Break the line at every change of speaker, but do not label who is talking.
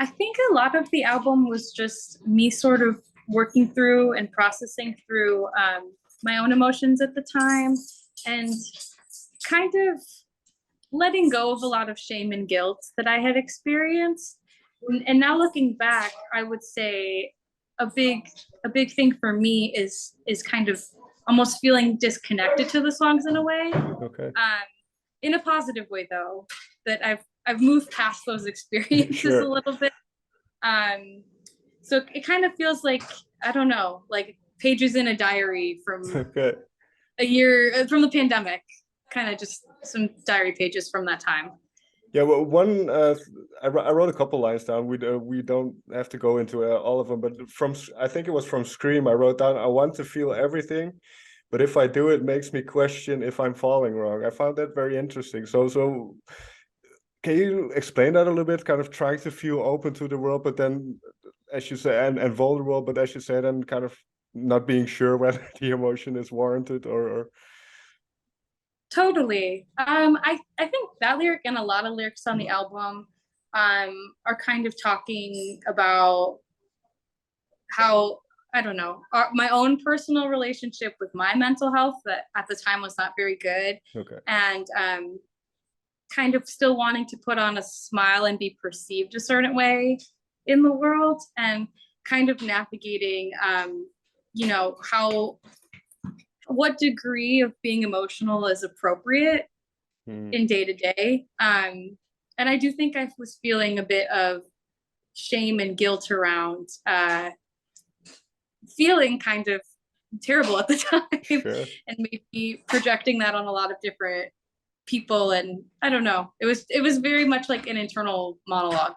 I think a lot of the album was just me sort of working through and processing through my own emotions at the time, and kind of letting go of a lot of shame and guilt that I had experienced. And now looking back, I would say a big thing for me is kind of almost feeling disconnected to the songs in a way.
Okay.
In a positive way though, that I've moved past those experiences
Sure.
a little bit. So it kind of feels like, I don't know, like pages in a diary from
Okay.
a year from the pandemic, kind of just some diary pages from that time.
Yeah, well, I wrote a couple lines down. We don't have to go into all of them, but I think it was from Scream. I wrote down, I want to feel everything, but if I do, it makes me question if I'm falling wrong. I found that very interesting. So can you explain that a little bit? Kind of trying to feel open to the world, but then, as you say, and vulnerable, but as you say, then kind of not being sure whether the emotion is warranted or...
Totally. I think that lyric and a lot of lyrics on the album are kind of talking about how, I don't know, my own personal relationship with my mental health that at the time was not very good.
Okay.
And kind of still wanting to put on a smile and be perceived a certain way in the world, and kind of navigating you know, what degree of being emotional is appropriate in day to day. And I do think I was feeling a bit of shame and guilt around feeling kind of terrible at the time.
Sure.
And maybe projecting that on a lot of different people. And I don't know, it was very much like an internal monologue.